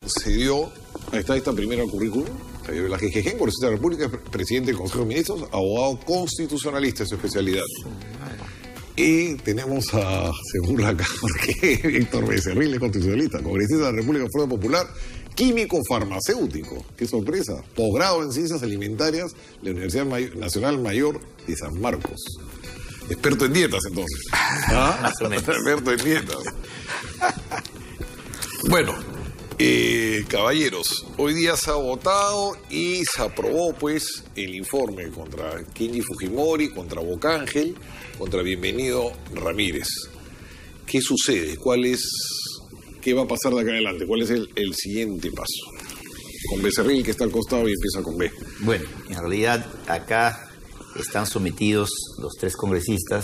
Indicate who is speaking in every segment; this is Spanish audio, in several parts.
Speaker 1: se dio, ahí está esta primera currículum, Javier Velázquez Quején, congresista de la República, presidente del Consejo de Ministros, abogado constitucionalista en su especialidad. Y tenemos a, según la porque Héctor Becerril es constitucionalista, congresista de la República Fuerza Popular, químico farmacéutico, qué sorpresa, posgrado en Ciencias Alimentarias de la Universidad Nacional Mayor de San Marcos. Experto en dietas, entonces. ¿Ah? Experto en dietas. Bueno, caballeros, hoy día se ha votado y se aprobó, pues, el informe contra Kenji Fujimori, contra Bocángel, contra Bienvenido Ramírez. ¿Qué sucede? ¿Qué va a pasar de acá adelante? ¿Cuál es el siguiente paso? Con Becerril, que está al costado, y empieza con B.
Speaker 2: Bueno, en realidad acá están sometidos los tres congresistas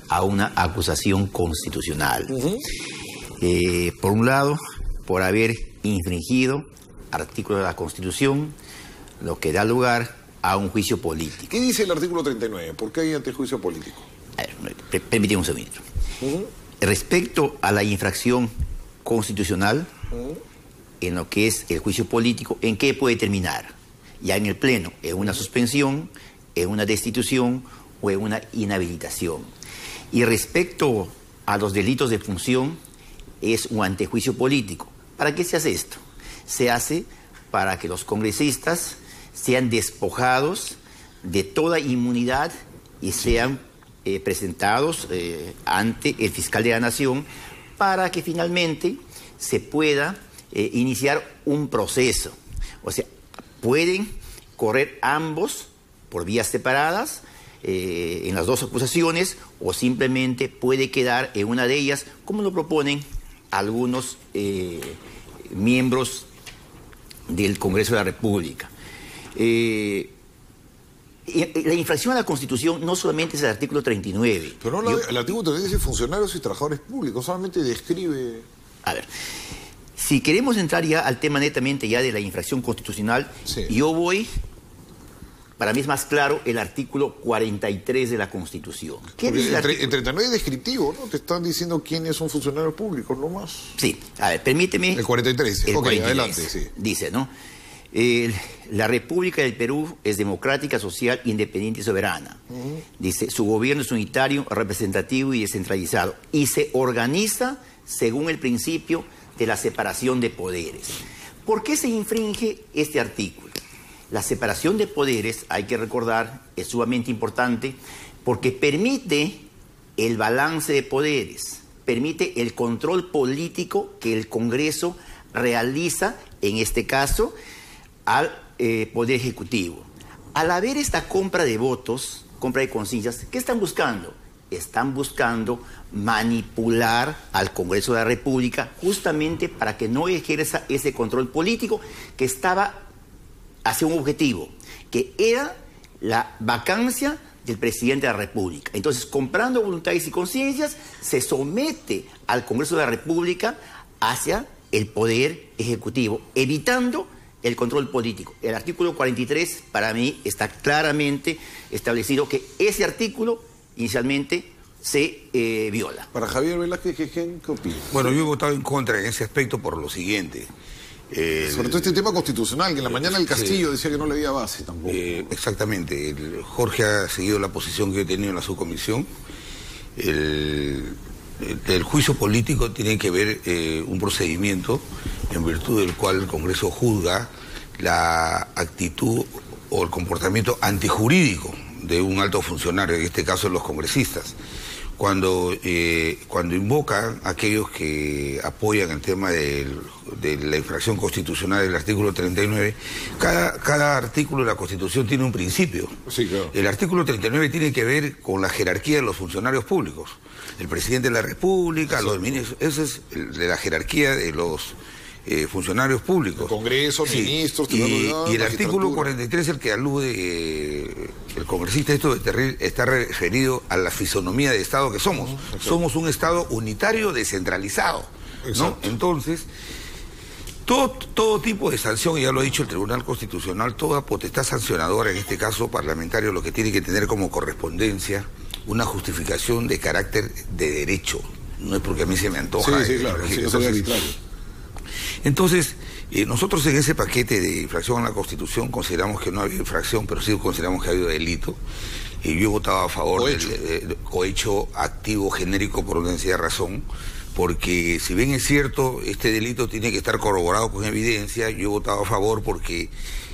Speaker 2: a una acusación constitucional. Por un lado, por haber infringido artículos de la Constitución, lo que da lugar a un juicio político.
Speaker 1: ¿Qué dice el artículo 39? ¿Por qué hay antejuicio político?
Speaker 2: A ver, permíteme un segundo. Respecto a la infracción constitucional, en lo que es el juicio político, ¿en qué puede terminar? Ya en el Pleno, en una suspensión, en una destitución o en una inhabilitación. Y respecto a los delitos de función, es un antejuicio político. ¿Para qué se hace esto? Se hace para que los congresistas sean despojados de toda inmunidad y sean presentados ante el fiscal de la Nación para que finalmente se pueda iniciar un proceso. O sea, pueden correr ambos por vías separadas en las dos acusaciones, o simplemente puede quedar en una de ellas, como lo proponen algunos miembros del Congreso de la República. La infracción a la Constitución no solamente es el artículo 39.
Speaker 1: Pero no, el artículo 39 dice funcionarios y trabajadores públicos, solamente describe...
Speaker 2: A ver, si queremos entrar ya al tema netamente ya de la infracción constitucional, sí. Yo voy... Para mí es más claro el artículo 43 de la Constitución.
Speaker 1: ¿Qué dice el 39 es descriptivo, ¿no? Te están diciendo quiénes son funcionarios públicos, no más.
Speaker 2: Sí, a ver, permíteme...
Speaker 1: El 43,
Speaker 2: el 43,
Speaker 1: adelante, sí.
Speaker 2: Dice, ¿no? La República del Perú es democrática, social, independiente y soberana. Dice, su gobierno es unitario, representativo y descentralizado. Y se organiza según el principio de la separación de poderes. ¿Por qué se infringe este artículo? La separación de poderes, hay que recordar, es sumamente importante porque permite el balance de poderes, permite el control político que el Congreso realiza, en este caso, al Poder Ejecutivo. Al haber esta compra de votos, compra de conciencias, ¿qué están buscando? Están buscando manipular al Congreso de la República justamente para que no ejerza ese control político que estaba hacia un objetivo, que era la vacancia del presidente de la República. Entonces, comprando voluntades y conciencias, se somete al Congreso de la República hacia el Poder Ejecutivo, evitando el control político. El artículo 43, para mí, está claramente establecido que ese artículo inicialmente se viola.
Speaker 1: Para Javier Velázquez Quején, ¿qué opina?
Speaker 3: Bueno, yo he votado en contra en ese aspecto por lo siguiente.
Speaker 1: Sobre todo este tema constitucional, que en la mañana el Castillo decía que no le había base tampoco.
Speaker 3: Exactamente. Jorge ha seguido la posición que yo he tenido en la subcomisión. El juicio político tiene que ver un procedimiento en virtud del cual el Congreso juzga la actitud o el comportamiento antijurídico de un alto funcionario, en este caso los congresistas. Cuando invocan a aquellos que apoyan el tema de la infracción constitucional del artículo 39, cada artículo de la Constitución tiene un principio.
Speaker 1: Sí, claro.
Speaker 3: El artículo 39 tiene que ver con la jerarquía de los funcionarios públicos. El presidente de la República, sí, los ministros, ese es de la jerarquía de los funcionarios públicos.
Speaker 1: El Congreso, sí, ministros,
Speaker 3: y el artículo 43, el que alude el congresista, esto está referido a la fisonomía de Estado que somos. Somos un Estado unitario descentralizado, ¿no? Entonces, todo tipo de sanción, ya lo ha dicho el Tribunal Constitucional, toda potestad sancionadora, en este caso parlamentario, lo que tiene que tener como correspondencia una justificación de carácter de derecho. No es porque a mí se me antoja.
Speaker 1: Sí, claro, sí,
Speaker 3: entonces, Nosotros en ese paquete de infracción a la Constitución consideramos que no ha habido infracción, pero sí consideramos que ha habido delito. Y yo he votado a favor del cohecho activo genérico por una sencilla razón, porque si bien es cierto, este delito tiene que estar corroborado con evidencia, yo he votado a favor porque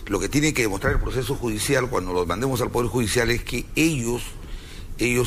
Speaker 3: lo que tiene que demostrar el proceso judicial cuando los mandemos al Poder Judicial es que ellos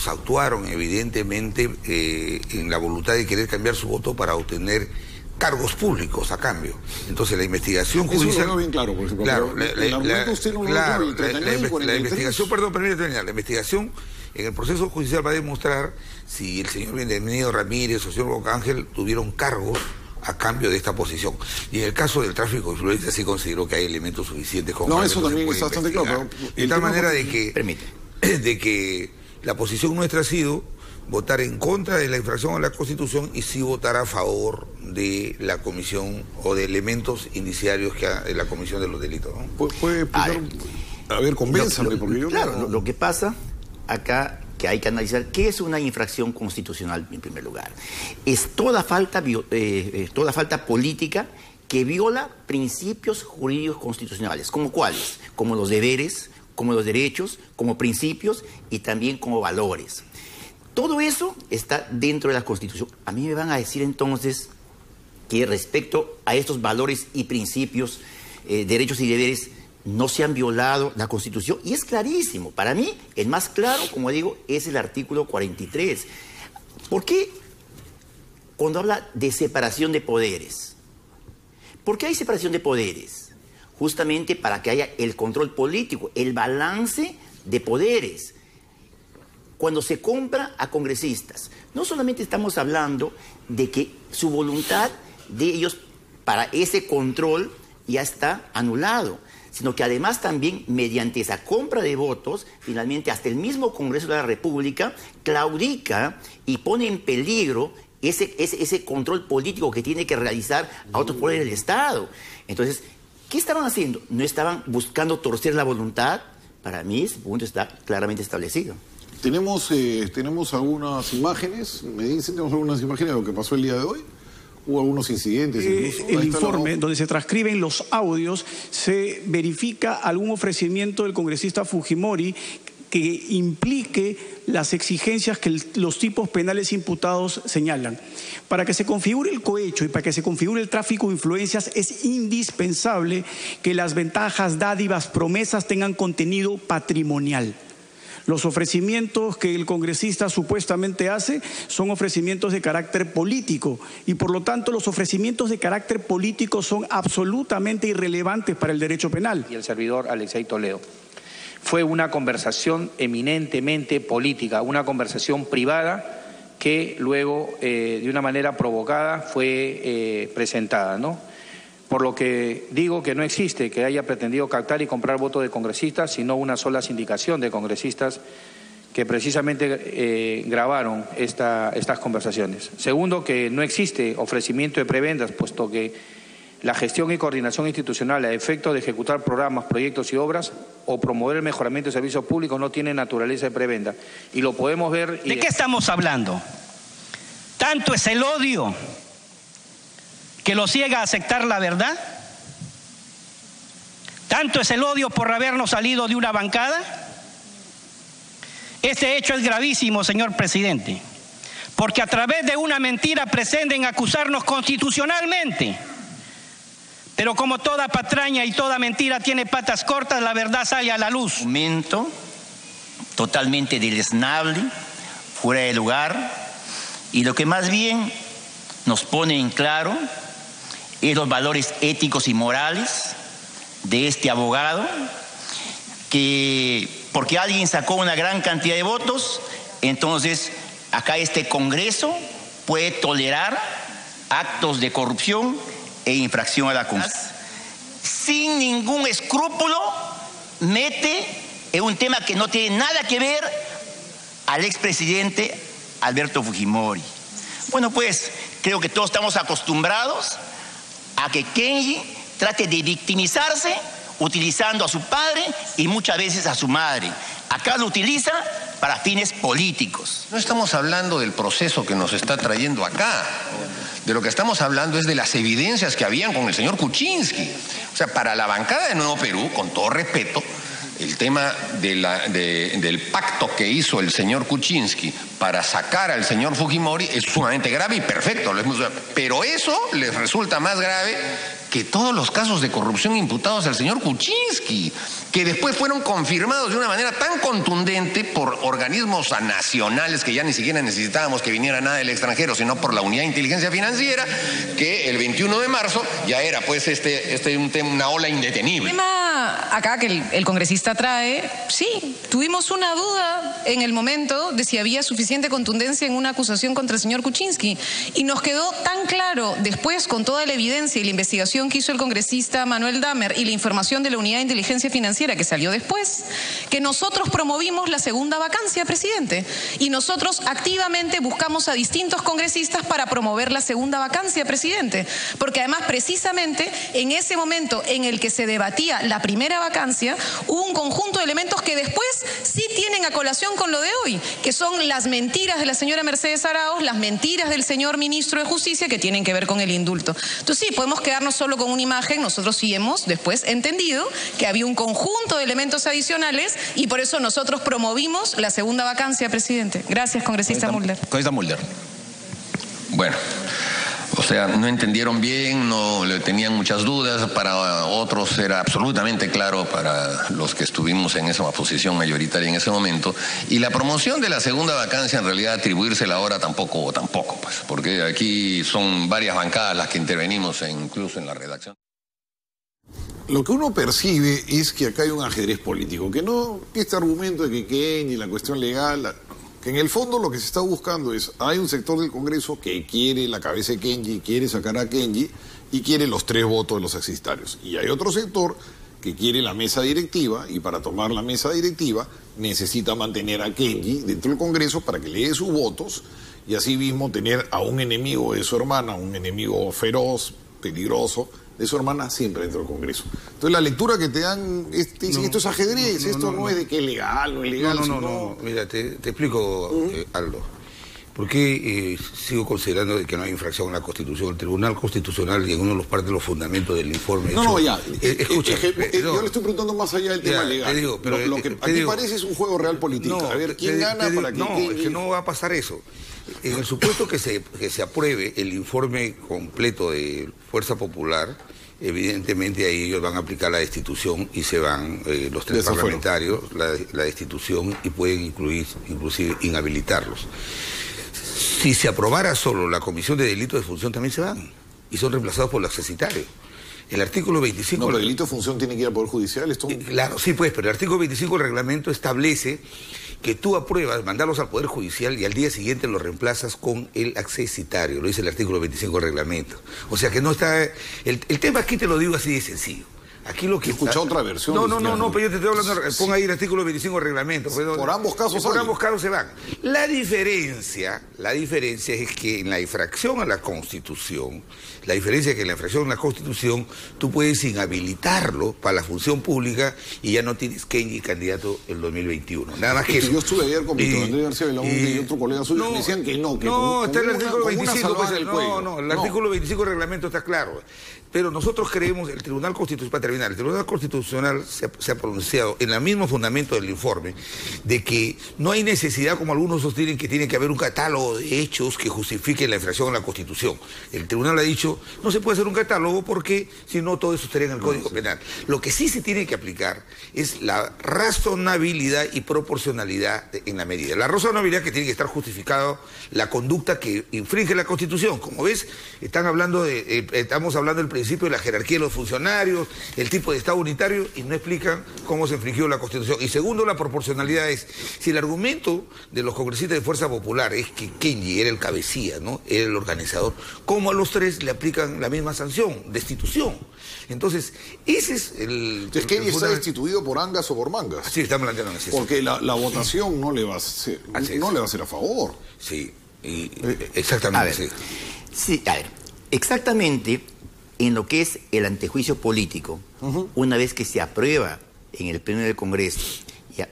Speaker 3: actuaron evidentemente en la voluntad de querer cambiar su voto para obtener cargos públicos a cambio. Entonces la investigación judicial... Eso
Speaker 1: lo veo bien claro, por ejemplo.
Speaker 3: Claro, la investigación, perdón, permítame terminar. La investigación en el proceso judicial va a demostrar si el señor Bienvenido Ramírez o el señor Bocángel tuvieron cargos a cambio de esta posición. Y en el caso del tráfico de influencias sí considero que hay elementos suficientes como...
Speaker 1: No, eso también es bastante claro.
Speaker 3: De tal manera de que la posición nuestra ha sido votar en contra de la infracción a la Constitución y sí votar a favor de la comisión o de elementos indiciarios de la comisión de los delitos, ¿no?
Speaker 1: ¿Puede explicar? A ver, convénzame, porque yo...
Speaker 2: Claro, lo que pasa acá, que hay que analizar qué es una infracción constitucional en primer lugar. Es toda falta política que viola principios jurídicos constitucionales. ¿Como cuáles? Como los deberes, como los derechos, como principios y también como valores. Todo eso está dentro de la Constitución. A mí me van a decir entonces que respecto a estos valores y principios, derechos y deberes, no se han violado la Constitución. Y es clarísimo. Para mí, el más claro, como digo, es el artículo 43. ¿Por qué cuando habla de separación de poderes? ¿Por qué hay separación de poderes? Justamente para que haya el control político, el balance de poderes. Cuando se compra a congresistas, no solamente estamos hablando de que su voluntad de ellos para ese control ya está anulado, sino que además también mediante esa compra de votos, finalmente hasta el mismo Congreso de la República claudica y pone en peligro ese control político que tiene que realizar a otros poderes del Estado. Entonces, ¿qué estaban haciendo? ¿No estaban buscando torcer la voluntad? Para mí ese punto está claramente establecido.
Speaker 1: Tenemos algunas imágenes, me dicen, tenemos algunas imágenes de lo que pasó el día de hoy. Hubo algunos incidentes incluso.
Speaker 4: El informe donde se transcriben los audios, se verifica algún ofrecimiento del congresista Fujimori que implique las exigencias que los tipos penales imputados señalan. Para que se configure el cohecho y para que se configure el tráfico de influencias es indispensable que las ventajas, dádivas, promesas tengan contenido patrimonial. Los ofrecimientos que el congresista supuestamente hace son ofrecimientos de carácter político y por lo tanto los ofrecimientos de carácter político son absolutamente irrelevantes para el derecho penal.
Speaker 5: Y el servidor Alexei Toledo. Fue una conversación eminentemente política, una conversación privada que luego de una manera provocada fue presentada, ¿no? Por lo que digo que no existe que haya pretendido captar y comprar votos de congresistas, sino una sola sindicación de congresistas que precisamente grabaron estas conversaciones. Segundo, que no existe ofrecimiento de prebendas, puesto que la gestión y coordinación institucional a efecto de ejecutar programas, proyectos y obras o promover el mejoramiento de servicios públicos no tiene naturaleza de prebenda. Y lo podemos ver...
Speaker 6: ¿De qué estamos hablando? ¿Tanto es el odio que lo ciega a aceptar la verdad? ¿Tanto es el odio por habernos salido de una bancada? Este hecho es gravísimo, señor presidente, porque a través de una mentira pretenden acusarnos constitucionalmente. Pero como toda patraña y toda mentira tiene patas cortas, la verdad sale a la luz.
Speaker 2: Momento totalmente deleznable, fuera de lugar, y lo que más bien nos pone en claro es los valores éticos y morales de este abogado, que porque alguien sacó una gran cantidad de votos, entonces acá este Congreso puede tolerar actos de corrupción e infracción a la Constitución. Sin ningún escrúpulo mete en un tema que no tiene nada que ver al expresidente Alberto Fujimori. Bueno, pues creo que todos estamos acostumbrados a que Kenji trate de victimizarse utilizando a su padre y muchas veces a su madre. Acá lo utiliza para fines políticos.
Speaker 7: No estamos hablando del proceso que nos está trayendo acá. De lo que estamos hablando es de las evidencias que habían con el señor Kuczynski. O sea, para la bancada de Nuevo Perú, con todo respeto, el tema del pacto que hizo el señor Kuczynski para sacar al señor Fujimori es sumamente grave y perfecto. Pero eso les resulta más grave que todos los casos de corrupción imputados al señor Kuczynski, que después fueron confirmados de una manera tan contundente por organismos nacionales que ya ni siquiera necesitábamos que viniera nada del extranjero, sino por la Unidad de Inteligencia Financiera, que el 21 de marzo ya era pues una ola indetenible.
Speaker 8: El tema acá que el congresista trae, sí, tuvimos una duda en el momento de si había suficiente contundencia en una acusación contra el señor Kuczynski, y nos quedó tan claro después con toda la evidencia y la investigación que hizo el congresista Manuel Damer y la información de la Unidad de Inteligencia Financiera que salió después, que nosotros promovimos la segunda vacancia, presidente, y nosotros activamente buscamos a distintos congresistas para promover la segunda vacancia, presidente, porque además precisamente en ese momento en el que se debatía la primera vacancia hubo un conjunto de elementos que después sí tienen a colación con lo de hoy, que son las mentiras de la señora Mercedes Arauz, las mentiras del señor ministro de Justicia que tienen que ver con el indulto. Entonces sí, podemos quedarnos solo con una imagen. Nosotros sí hemos después entendido que había un conjunto de elementos adicionales y por eso nosotros promovimos la segunda vacancia, presidente. Gracias, congresista Mulder.
Speaker 7: Congresista Mulder. Bueno, o sea, no entendieron bien, no le tenían muchas dudas, para otros era absolutamente claro, para los que estuvimos en esa posición mayoritaria en ese momento, y la promoción de la segunda vacancia en realidad atribuírsela ahora tampoco, pues, porque aquí son varias bancadas las que intervenimos incluso en la redacción.
Speaker 1: Lo que uno percibe es que acá hay un ajedrez político, que este argumento de que Kenji, la cuestión legal, que en el fondo lo que se está buscando es, hay un sector del Congreso que quiere la cabeza de Kenji, quiere sacar a Kenji y quiere los 3 votos de los exdistarios. Y hay otro sector que quiere la mesa directiva y para tomar la mesa directiva necesita mantener a Kenji dentro del Congreso para que le dé sus votos y así mismo tener a un enemigo de su hermana, un enemigo feroz, peligroso, de su hermana siempre dentro del Congreso. Entonces la lectura que te dan, dicen, esto es ajedrez, esto no es de que es legal, no es legal.
Speaker 3: No. Mira, te explico, Aldo. ¿Por qué sigo considerando de que no hay infracción en la Constitución? El Tribunal Constitucional, y en uno de los partes de los fundamentos del informe... Escucha,
Speaker 1: yo le estoy preguntando más allá del tema legal.
Speaker 3: Te digo, pero
Speaker 1: lo que aquí parece es un juego real político. A ver, ¿quién gana para que...
Speaker 3: No, es que no va a pasar eso. En el supuesto que se apruebe el informe completo de Fuerza Popular, evidentemente ahí ellos van a aplicar la destitución y se van los 3 parlamentarios, la destitución, y pueden inclusive inhabilitarlos. Si se aprobara solo la Comisión de Delito de Función, también se van y son reemplazados por los accesitarios. El artículo 25...
Speaker 1: No, pero el delito de función tiene que ir al Poder Judicial.
Speaker 3: Claro, sí, pues, pero el artículo 25 del reglamento establece que tú apruebas mandarlos al Poder Judicial y al día siguiente los reemplazas con el accesitario. Lo dice el artículo 25 del reglamento. O sea que no está... El tema aquí te lo digo así de sencillo. Aquí lo que
Speaker 1: escucha otra versión.
Speaker 3: No, pero yo te estoy hablando, ponga ahí el artículo 25 del reglamento.
Speaker 1: Por ambos casos.
Speaker 3: Por ambos casos se van. La diferencia es que en la infracción a la Constitución, tú puedes inhabilitarlo para la función pública y ya no tienes Kenji candidato el 2021. Nada más que eso.
Speaker 1: Yo estuve ayer con Víctor Andrés García Belaúnde y otro colega suyo y me decían que no.
Speaker 3: No, está el artículo 25. El artículo 25 del reglamento está claro. Pero nosotros creemos, el Tribunal Constitucional se ha pronunciado en el mismo fundamento del informe de que no hay necesidad, como algunos sostienen, que tiene que haber un catálogo de hechos que justifiquen la infracción a la Constitución. El Tribunal ha dicho, no se puede hacer un catálogo porque si no todo eso estaría en el Código Penal. Lo que sí se tiene que aplicar es la razonabilidad y proporcionalidad en la medida. La razonabilidad, que tiene que estar justificado la conducta que infringe la Constitución. Como ves, estamos hablando del principio de la jerarquía de los funcionarios, el tipo de Estado unitario, y no explican cómo se infringió la Constitución. Y segundo, la proporcionalidad es, si el argumento de los congresistas de Fuerza Popular es que Kenji era el cabecilla, ¿no? Era el organizador, ¿cómo a los 3 le aplican la misma sanción, destitución? Entonces, ese es el...
Speaker 1: Entonces, Kenji está destituido por angas o por mangas.
Speaker 3: Sí, están planteando así.
Speaker 1: Porque la votación no le va a ser, a favor.
Speaker 3: Sí, exactamente.
Speaker 2: A ver, exactamente en lo que es el antejuicio político, una vez que se aprueba en el Pleno del Congreso,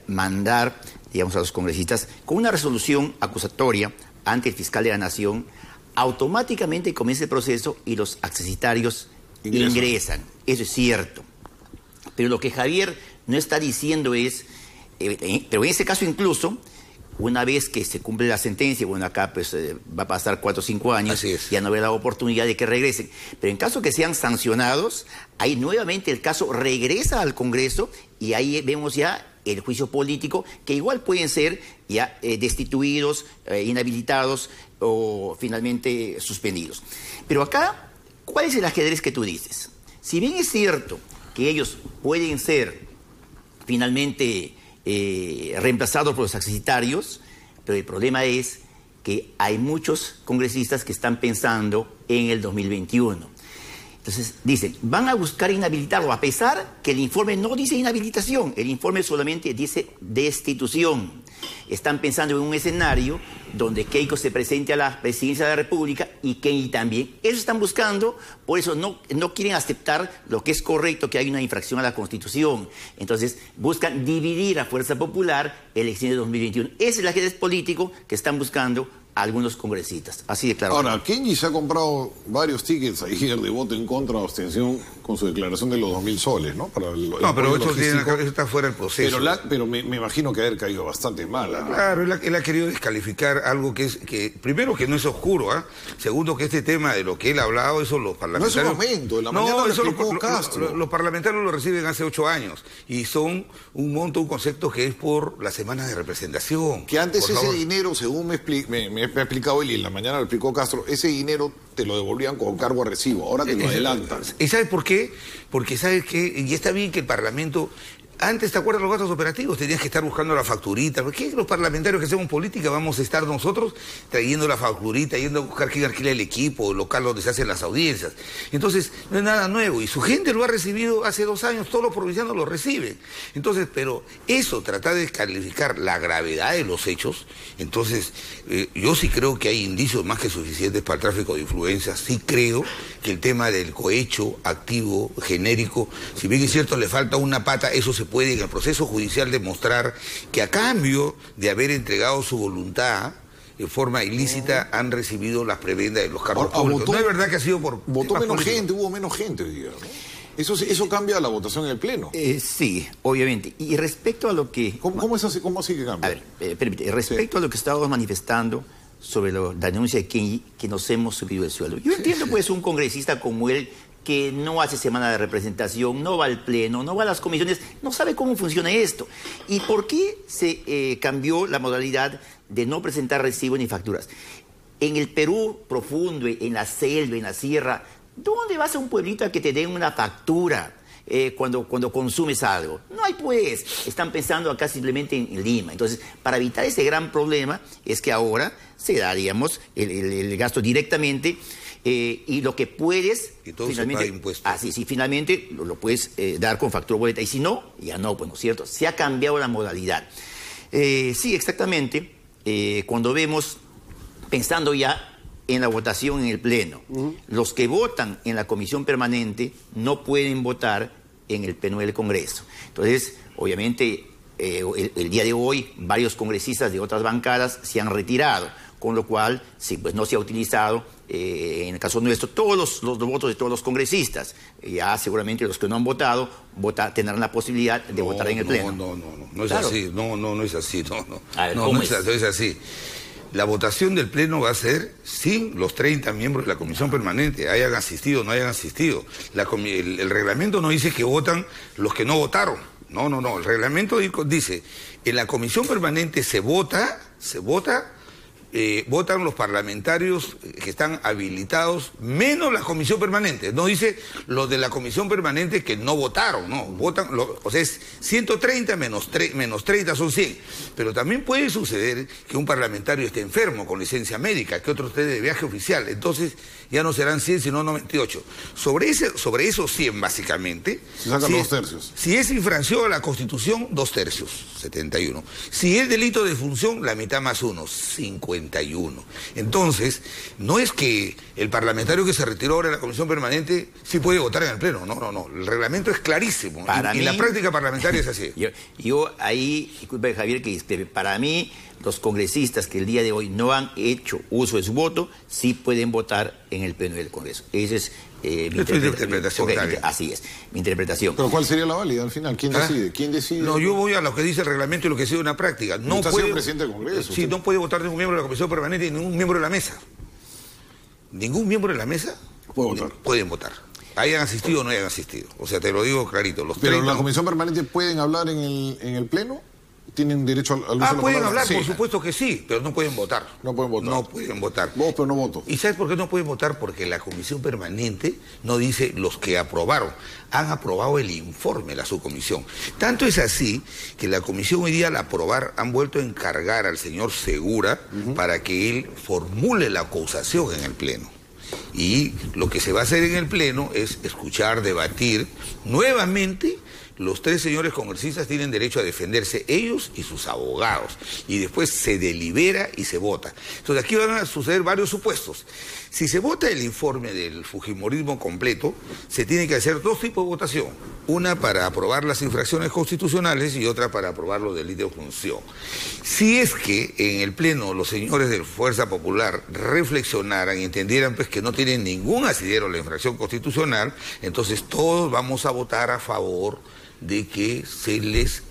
Speaker 2: mandar, digamos, a los congresistas con una resolución acusatoria ante el fiscal de la Nación automáticamente comienza el proceso y los accesitarios ingresan. Eso es cierto. Pero lo que Javier no está diciendo es, pero en ese caso incluso, una vez que se cumple la sentencia, bueno, acá pues va a pasar 4 o 5 años, ya no habrá la oportunidad de que regresen. Pero en caso que sean sancionados, ahí nuevamente el caso regresa al Congreso y ahí vemos ya el juicio político, que igual pueden ser ya destituidos, inhabilitados o finalmente suspendidos. Pero acá, ¿cuál es el ajedrez que tú dices? Si bien es cierto que ellos pueden ser finalmente reemplazados por los accesitarios, pero el problema es que hay muchos congresistas que están pensando en el 2021. Entonces dicen, van a buscar inhabilitarlo, a pesar que el informe no dice inhabilitación, el informe solamente dice destitución. Están pensando en un escenario donde Keiko se presente a la presidencia de la República y Kennedy también. Eso están buscando, por eso no quieren aceptar lo que es correcto, que hay una infracción a la Constitución. Entonces buscan dividir a Fuerza Popular elecciones de 2021. Ese es el ajedrez político que están buscando algunos congresistas. Así de claro.
Speaker 1: Ahora, Kenji se ha comprado varios tickets ayer de voto en contra o abstención con su declaración de los 2.000 soles, ¿no? Para
Speaker 3: pero eso está fuera del proceso.
Speaker 1: Pero me imagino que haber caído bastante mal. ¿No?
Speaker 3: Claro, él ha querido descalificar algo que primero, que no es oscuro, ¿ah? Segundo, que este tema de lo que él ha hablado, eso los parlamentarios...
Speaker 1: No es un momento, en la mañana lo explicó Castro.
Speaker 3: Los parlamentarios lo reciben hace 8 años y son un concepto que es por las semanas de representación.
Speaker 1: Que antes ese dinero, según me ha explicado él y en la mañana lo explicó Castro, ese dinero te lo devolvían con cargo a recibo, ahora te lo adelantan.
Speaker 3: ¿Y sabes por qué? Porque sabes que, y está bien que el Parlamento... Antes, ¿te acuerdas de los gastos operativos? Tenías que estar buscando la facturita. ¿Por qué los parlamentarios que hacemos política vamos a estar nosotros trayendo la facturita, yendo a buscar quién alquila el equipo, el local donde se hacen las audiencias? Entonces, no es nada nuevo. Y su gente lo ha recibido hace 2 años, todos los provincianos lo reciben. Entonces, pero eso, tratar de descalificar la gravedad de los hechos, entonces, yo sí creo que hay indicios más que suficientes para el tráfico de influencias. Sí creo que el tema del cohecho activo, genérico, si bien es cierto, le falta una pata, eso se puede en el proceso judicial demostrar que a cambio de haber entregado su voluntad de forma ilícita han recibido las prebendas de los cargos públicos. No es verdad que ha sido por...
Speaker 1: Votó menos gente, hubo menos gente hoy día, ¿no? Eso cambia la votación en el Pleno.
Speaker 2: Sí, obviamente. Y respecto a lo que...
Speaker 1: ¿Cómo es así? ¿Cómo así que cambia?
Speaker 2: A ver, permite, respecto a lo que estábamos manifestando sobre la denuncia de Kenji, que nos hemos subido el sueldo. Yo entiendo pues un congresista como él que no hace semana de representación, no va al Pleno, no va a las comisiones, no sabe cómo funciona esto. ¿Y por qué se cambió la modalidad de no presentar recibos ni facturas? En el Perú profundo, en la selva, en la sierra, ¿dónde vas a un pueblito a que te den una factura cuando consumes algo? No hay pues. Están pensando acá simplemente en Lima. Entonces, para evitar ese gran problema es que ahora se daríamos el gasto directamente. Y lo que puedes
Speaker 3: y todo finalmente, se paga impuestos.
Speaker 2: Sí, finalmente lo puedes dar con factura o boleta, y si no, ya no, pues no es cierto, se ha cambiado la modalidad. Sí, exactamente, cuando vemos, pensando ya en la votación en el Pleno, los que votan en la comisión permanente no pueden votar en el Pleno del Congreso. Entonces, obviamente, el día de hoy, varios congresistas de otras bancadas se han retirado, con lo cual, sí, pues no se ha utilizado, en el caso nuestro, todos los votos de todos los congresistas. Ya seguramente los que no han votado tendrán la posibilidad de votar en el Pleno.
Speaker 3: No es así, no es así,
Speaker 2: A ver,
Speaker 3: no es así. La votación del Pleno va a ser sin los 30 miembros de la comisión permanente, hayan asistido o no hayan asistido. El reglamento no dice que votan los que no votaron. No, el reglamento dice, en la comisión permanente se votan los parlamentarios que están habilitados, menos la comisión permanente. No dice los de la comisión permanente que no votaron, no, votan, o sea, es 130 menos 30 son 100. Pero también puede suceder que un parlamentario esté enfermo con licencia médica, que otro esté de viaje oficial, entonces ya no serán 100 sino 98. Sobre esos 100 básicamente...
Speaker 1: Se sacan 2 tercios.
Speaker 3: Si es infracción a la Constitución, 2 tercios, 71. Si es delito de función, la mitad más 1, 50. 51. Entonces, no es que el parlamentario que se retiró ahora de la comisión permanente sí puede votar en el pleno, no. El reglamento es clarísimo. Y la práctica parlamentaria es así.
Speaker 2: Yo ahí, disculpe Javier que discrepe, para mí los congresistas que el día de hoy no han hecho uso de su voto, sí pueden votar en el pleno del Congreso. Esa es mi interpretación. Así es, mi interpretación.
Speaker 1: ¿Pero cuál sería la válida al final? ¿Quién decide? ¿Quién decide?
Speaker 3: No, yo voy a lo que dice el reglamento y lo que sigue una práctica. No puede,
Speaker 1: presidente del Congreso.
Speaker 3: Sí, no puede votar ningún miembro de la comisión permanente y ningún miembro de la mesa. Ningún miembro de la mesa pueden votar. Hayan asistido o no hayan asistido. O sea, te lo digo clarito.
Speaker 1: Pero la comisión permanente pueden hablar en el pleno. ¿Tienen derecho al uso de la palabra?
Speaker 3: Pueden hablar, sí. Por supuesto que sí, pero no pueden votar.
Speaker 1: No pueden votar.
Speaker 3: No pueden votar.
Speaker 1: Vos, pero no voto.
Speaker 3: ¿Y sabes por qué no pueden votar? Porque la comisión permanente no dice los que aprobaron. Han aprobado el informe, la subcomisión. Tanto es así que la comisión hoy día al aprobar han vuelto a encargar al señor Segura para que él formule la acusación en el pleno. Y lo que se va a hacer en el pleno es escuchar, debatir nuevamente. Los tres señores congresistas tienen derecho a defenderse, ellos y sus abogados, y después se delibera y se vota. Entonces aquí van a suceder varios supuestos. Si se vota el informe del fujimorismo completo, se tiene que hacer dos tipos de votación. Una para aprobar las infracciones constitucionales y otra para aprobar los delitos de función. Si es que en el pleno los señores de Fuerza Popular reflexionaran y entendieran pues que no tienen ningún asidero a la infracción constitucional, entonces todos vamos a votar a favor de que se les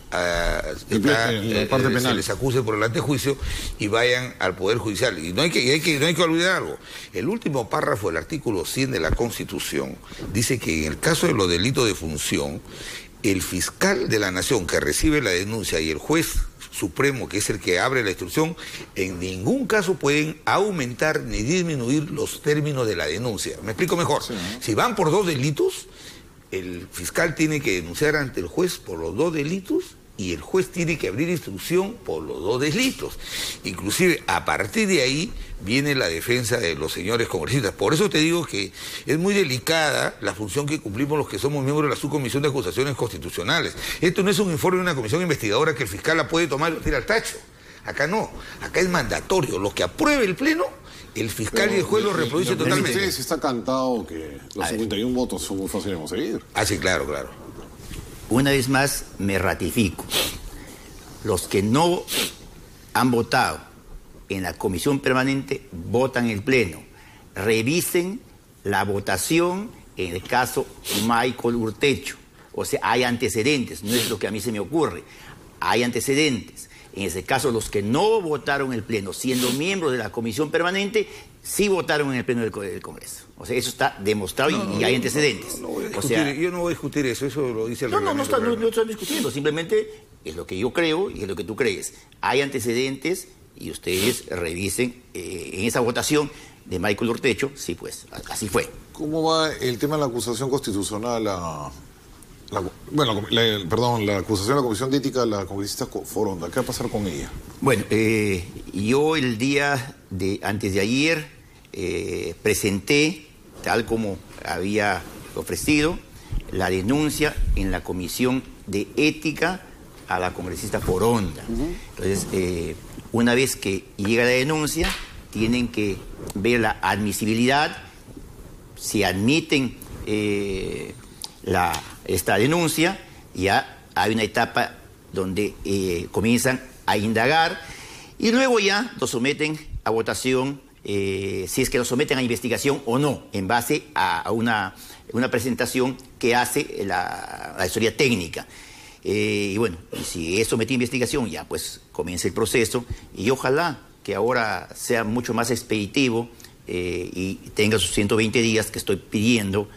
Speaker 3: se les acuse por el antejuicio y vayan al Poder Judicial. Y no hay que olvidar algo. El último párrafo del artículo 100 de la Constitución dice que en el caso de los delitos de función, el fiscal de la Nación que recibe la denuncia y el juez supremo, que es el que abre la instrucción, en ningún caso pueden aumentar ni disminuir los términos de la denuncia. ¿Me explico mejor? Sí, ¿no? Si van por 2 delitos, el fiscal tiene que denunciar ante el juez por los 2 delitos y el juez tiene que abrir instrucción por los 2 delitos. Inclusive, a partir de ahí viene la defensa de los señores congresistas. Por eso te digo que es muy delicada la función que cumplimos los que somos miembros de la subcomisión de acusaciones constitucionales. Esto no es un informe de una comisión investigadora que el fiscal la puede tomar y lo tira al tacho. Acá no, acá es mandatorio. Lo que apruebe el pleno, el fiscal y el juez lo reproduce totalmente.
Speaker 1: Ustedes está cantado que los 51 votos son muy fáciles de conseguir.
Speaker 3: Ah, sí, claro.
Speaker 2: Una vez más me ratifico. Los que no han votado en la comisión permanente votan en el pleno. Revisen la votación en el caso Michael Urtecho. O sea, hay antecedentes, no es lo que a mí se me ocurre. Hay antecedentes. En ese caso, los que no votaron en el pleno, siendo miembros de la comisión permanente, sí votaron en el pleno del Congreso. O sea, eso está demostrado y hay antecedentes.
Speaker 3: Yo no voy a discutir eso lo dice el reglamento.
Speaker 2: No estoy discutiendo, simplemente es lo que yo creo y es lo que tú crees. Hay antecedentes y ustedes revisen en esa votación de Michael Urtecho, sí, pues, así fue.
Speaker 1: ¿Cómo va el tema de la acusación constitucional la acusación de la Comisión de Ética de la congresista Foronda? ¿Qué va a pasar con ella?
Speaker 2: Bueno, yo el día antes de ayer presenté, tal como había ofrecido, la denuncia en la Comisión de Ética a la congresista Foronda. Entonces, una vez que llega la denuncia, tienen que ver la admisibilidad, si admiten esta denuncia, ya hay una etapa donde comienzan a indagar y luego ya lo someten a votación, si es que lo someten a investigación o no, en base a una presentación que hace la asesoría técnica. Y bueno, si es sometido a investigación, ya pues comienza el proceso y ojalá que ahora sea mucho más expeditivo y tenga sus 120 días que estoy pidiendo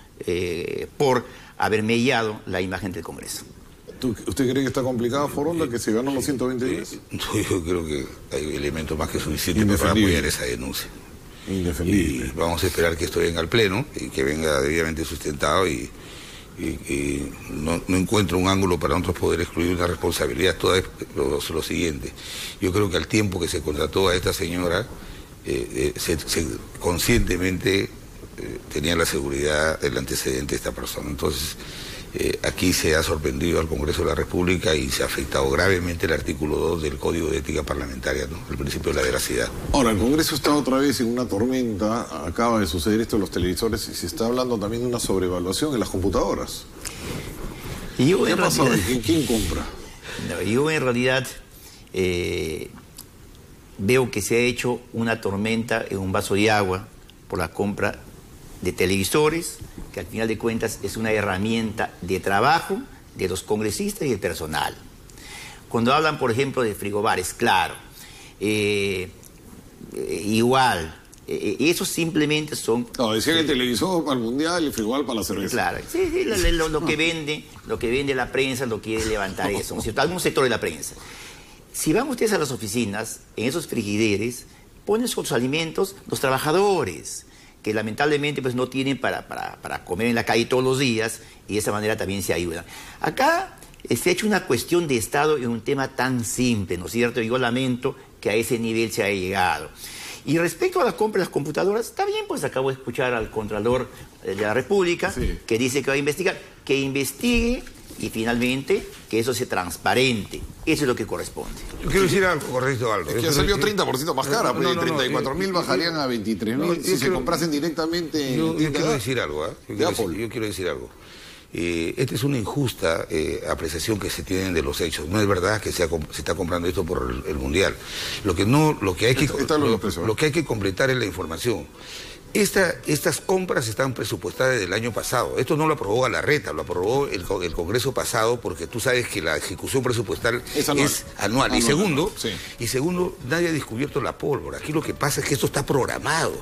Speaker 2: por haber mellado la imagen del Congreso.
Speaker 1: ¿Usted cree que está complicado, Foronda, que se ganan los 120 días?
Speaker 3: Yo creo que hay elementos más que suficientes para apoyar esa denuncia.
Speaker 1: Indefendible.
Speaker 3: Y vamos a esperar que esto venga al Pleno y que venga debidamente sustentado y no encuentro un ángulo para nosotros poder excluir una responsabilidad. Todo es lo siguiente. Yo creo que al tiempo que se contrató a esta señora, conscientemente tenía la seguridad del antecedente de esta persona. Entonces, Aquí se ha sorprendido al Congreso de la República y se ha afectado gravemente el artículo 2 del Código de Ética Parlamentaria, ¿no? El principio de la veracidad.
Speaker 1: Ahora, el Congreso está otra vez en una tormenta, acaba de suceder esto en los televisores y se está hablando también de una sobrevaluación en las computadoras.
Speaker 2: ¿Qué
Speaker 1: ha pasado? ¿Quién compra?
Speaker 2: No, yo en realidad veo que se ha hecho una tormenta en un vaso de agua por la compra de televisores, que al final de cuentas es una herramienta de trabajo de los congresistas y el personal. Cuando hablan, por ejemplo, de frigobares, claro, igual, esos simplemente son...
Speaker 1: No, decían el televisor para el mundial y el frigobar para la cerveza.
Speaker 2: Claro, sí, lo que vende la prensa lo quiere levantar eso, ¿no es cierto? Algún sector de la prensa. Si van ustedes a las oficinas, en esos frigideres, ponen sus alimentos los trabajadores, que lamentablemente pues no tienen para comer en la calle todos los días, y de esa manera también se ayudan. Acá se ha hecho una cuestión de Estado en un tema tan simple, ¿no es cierto? Yo lamento que a ese nivel se haya llegado. Y respecto a la compra de las computadoras, está bien, pues acabo de escuchar al Contralor de la República, sí, que dice que va a investigar, que investigue y finalmente que eso sea transparente. Eso es lo que corresponde.
Speaker 3: Yo quiero decir algo, correcto, Aldo.
Speaker 1: Es que ya salió 30% más cara, porque 34.000 bajarían a 23.000 si se comprasen directamente.
Speaker 3: Yo quiero decir algo, yo quiero decir algo. Esta es una injusta apreciación que se tienen de los hechos. No es verdad que se está comprando esto por el Mundial. Lo que hay que completar es la información. Estas compras están presupuestadas del año pasado. Esto no lo aprobó Galarreta, lo aprobó el Congreso pasado, porque tú sabes que la ejecución presupuestal es anual. Y segundo, nadie ha descubierto la pólvora. Aquí lo que pasa es que esto está programado.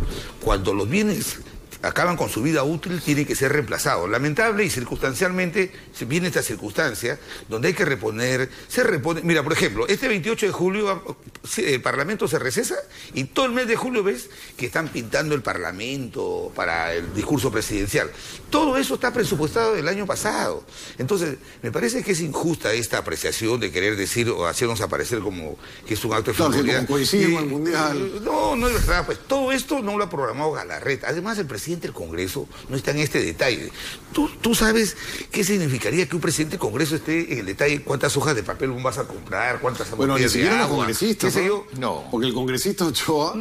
Speaker 3: Cuando los bienes acaban con su vida útil, tienen que ser reemplazados. Lamentable y circunstancialmente viene esta circunstancia donde hay que reponer, se repone. Mira, por ejemplo, este 28 de julio el Parlamento se recesa y todo el mes de julio ves que están pintando el Parlamento para el discurso presidencial. Todo eso está presupuestado del año pasado. Entonces, me parece que es injusta esta apreciación de querer decir o hacernos aparecer como que es un acto de frivolidad.
Speaker 1: Coincide con el Mundial.
Speaker 3: No es verdad, pues todo esto no lo ha programado Galarreta. Además, el presidente del Congreso no está en este detalle. ¿Tú sabes qué significaría que un presidente del Congreso esté en el detalle? ¿Cuántas hojas de papel vas a comprar? ¿Cuántas
Speaker 1: botellas de agua? Los congresistas,
Speaker 3: ¿qué sé yo?
Speaker 1: No. Porque el congresista Ochoa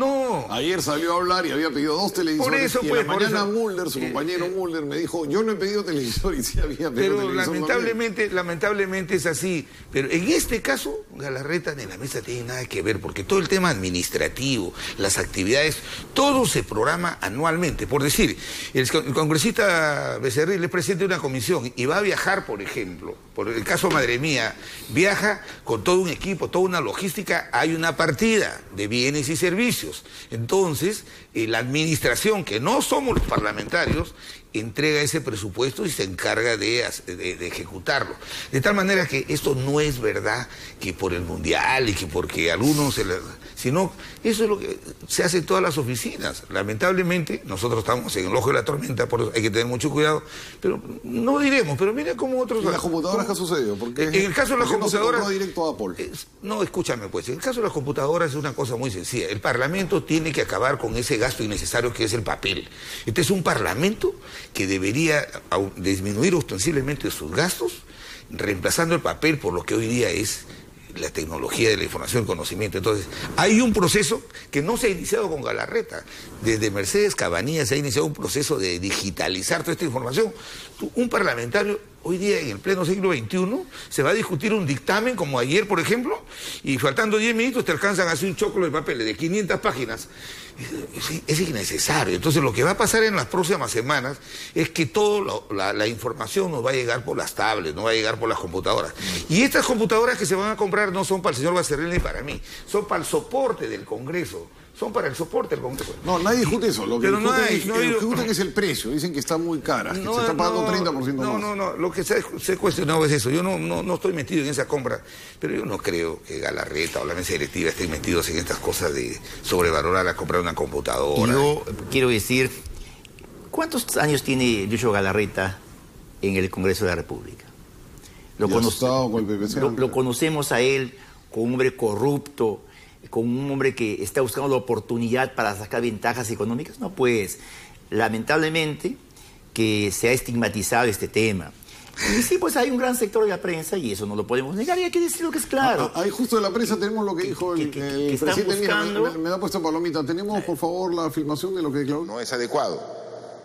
Speaker 1: ayer salió a hablar y había pedido 2 televisores.
Speaker 3: Por eso,
Speaker 1: y en la mañana Mulder, su compañero Mulder, me dijo, yo no he pedido televisor y sí había pedido televisor.
Speaker 3: Pero lamentablemente es así. Pero en este caso, Galarreta ni la mesa tiene nada que ver, porque todo el tema administrativo, las actividades, todo se programa anualmente. Por decir, el congresista Becerril es presidente de una comisión y va a viajar, por ejemplo, por el caso Madre Mía, viaja con todo un equipo, toda una logística, hay una partida de bienes y servicios. Entonces, la administración, que no somos los parlamentarios, entrega ese presupuesto y se encarga de ejecutarlo. De tal manera que esto no es verdad que por el Mundial y que porque algunos... sino eso es lo que se hace en todas las oficinas. Lamentablemente, nosotros estamos en el ojo de la tormenta, por eso hay que tener mucho cuidado, pero no diremos, pero mira cómo otros...
Speaker 1: ¿Y las computadoras qué ha sucedido?
Speaker 3: Porque en el caso de las computadoras...
Speaker 1: No directo a Apple.
Speaker 3: No, escúchame pues, en el caso de las computadoras es una cosa muy sencilla. El Parlamento tiene que acabar con ese gasto innecesario que es el papel. Este es un Parlamento que debería disminuir ostensiblemente sus gastos, reemplazando el papel por lo que hoy día es la tecnología de la información y conocimiento. Entonces, hay un proceso que no se ha iniciado con Galarreta. Desde Mercedes Cabanillas se ha iniciado un proceso de digitalizar toda esta información. Un parlamentario, hoy día en el pleno siglo XXI, se va a discutir un dictamen como ayer, por ejemplo, y faltando 10 minutos te alcanzan a hacer un choclo de papel de 500 páginas. Es innecesario. Entonces, lo que va a pasar en las próximas semanas es que toda la información nos va a llegar por las tablets, no va a llegar por las computadoras. Y estas computadoras que se van a comprar no son para el señor Becerril ni para mí, son para el soporte del Congreso. Son para el soporte del Congreso.
Speaker 1: No, nadie discute eso. Lo que discuten es el precio. Dicen que está muy cara, que se está pagando 30% más.
Speaker 3: No. Lo que se ha cuestionado es eso. Yo no estoy metido en esa compra, pero yo no creo que Galarreta o la mesa directiva estén metidos en estas cosas de sobrevalorar a comprar una computadora.
Speaker 2: Yo quiero decir, ¿cuántos años tiene Yucho Galarreta en el Congreso de la República? Lo conocemos a él como un hombre corrupto, con un hombre que está buscando la oportunidad para sacar ventajas económicas. No, pues, lamentablemente que se ha estigmatizado este tema. Y sí, pues hay un gran sector de la prensa y eso no lo podemos negar y hay que decir lo que es claro.
Speaker 1: Ahí justo de la prensa tenemos lo que dijo el presidente.
Speaker 2: Buscando...
Speaker 1: Mira, me da puesta palomita. Tenemos, por favor, la filmación de lo que declaró.
Speaker 9: No es adecuado.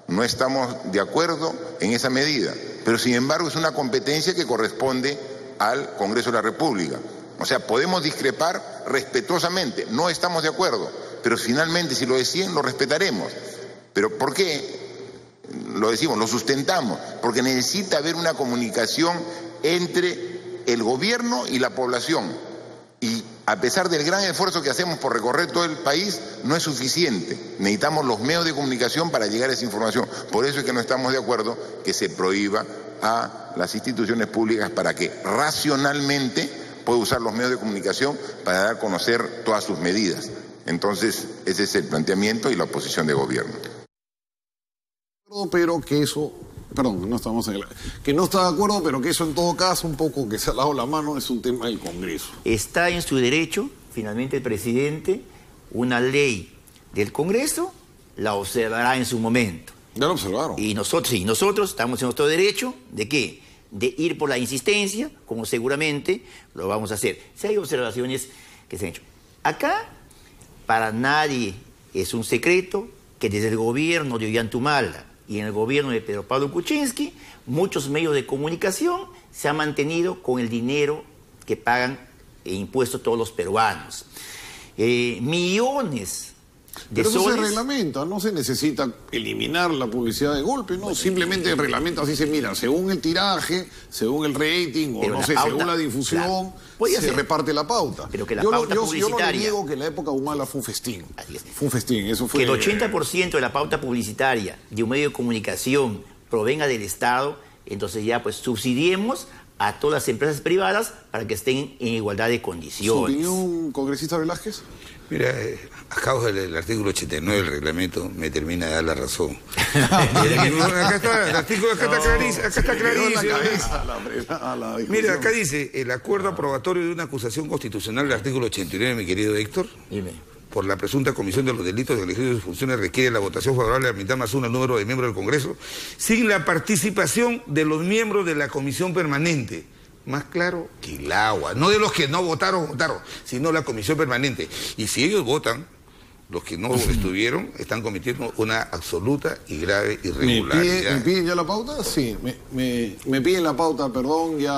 Speaker 9: No estamos de acuerdo en esa medida. Pero, sin embargo, es una competencia que corresponde al Congreso de la República. O sea, podemos discrepar respetuosamente. No estamos de acuerdo. Pero finalmente, si lo deciden, lo respetaremos. ¿Pero por qué? Lo decimos, lo sustentamos, porque necesita haber una comunicación entre el gobierno y la población. Y a pesar del gran esfuerzo que hacemos por recorrer todo el país, no es suficiente. Necesitamos los medios de comunicación para llegar a esa información. Por eso es que no estamos de acuerdo que se prohíba a las instituciones públicas para que racionalmente pueda usar los medios de comunicación para dar a conocer todas sus medidas. Entonces, ese es el planteamiento y la posición de gobierno.
Speaker 1: Pero que eso, perdón, no estamos en que no está de acuerdo, pero que eso en todo caso, un poco que se ha dado la mano, es un tema del Congreso.
Speaker 2: Está en su derecho, finalmente el presidente, una ley del Congreso, la observará en su momento.
Speaker 1: Ya lo observaron.
Speaker 2: Y nosotros estamos en nuestro derecho, ¿de qué? De ir por la insistencia, como seguramente lo vamos a hacer. Si hay observaciones que se han hecho. Acá, para nadie es un secreto que desde el gobierno de Ollanthumala y en el gobierno de Pedro Pablo Kuczynski, muchos medios de comunicación se han mantenido con el dinero que pagan impuestos todos los peruanos. Millones de
Speaker 1: Pero eso
Speaker 2: soles.
Speaker 1: se reglamenta, no se necesita eliminar la publicidad de golpe, ¿no? Simplemente el reglamento así se mira, según el tiraje, según el rating, o no sé,
Speaker 2: pauta,
Speaker 1: según la difusión,
Speaker 2: claro,
Speaker 1: se reparte la pauta.
Speaker 2: Pero que la pauta publicitaria...
Speaker 1: Yo no le digo que la época Humala fue un festín.
Speaker 2: Así es.
Speaker 1: Fue un festín, eso fue...
Speaker 2: Que el 80% de la pauta publicitaria de un medio de comunicación provenga del Estado, entonces ya pues subsidiemos a todas las empresas privadas para que estén en igualdad de condiciones.
Speaker 1: ¿Su opinión, congresista Velázquez?
Speaker 3: Mira, a causa del artículo 89 del reglamento me termina de dar la razón. Acá está, el artículo acá está clarísimo. Mira, acá dice, el acuerdo aprobatorio de una acusación constitucional del artículo 89, mi querido Héctor.
Speaker 2: Dime.
Speaker 3: Por la presunta comisión de los delitos del ejercicio de sus funciones requiere la votación favorable de la mitad más uno al número de miembros del Congreso, sin la participación de los miembros de la comisión permanente. Más claro que el agua. No de los que no votaron, sino la comisión permanente. Y si ellos votan, los que no estuvieron están cometiendo una absoluta y grave irregularidad.
Speaker 1: ¿Me piden ya la pauta? Sí, me piden la pauta, perdón, ya.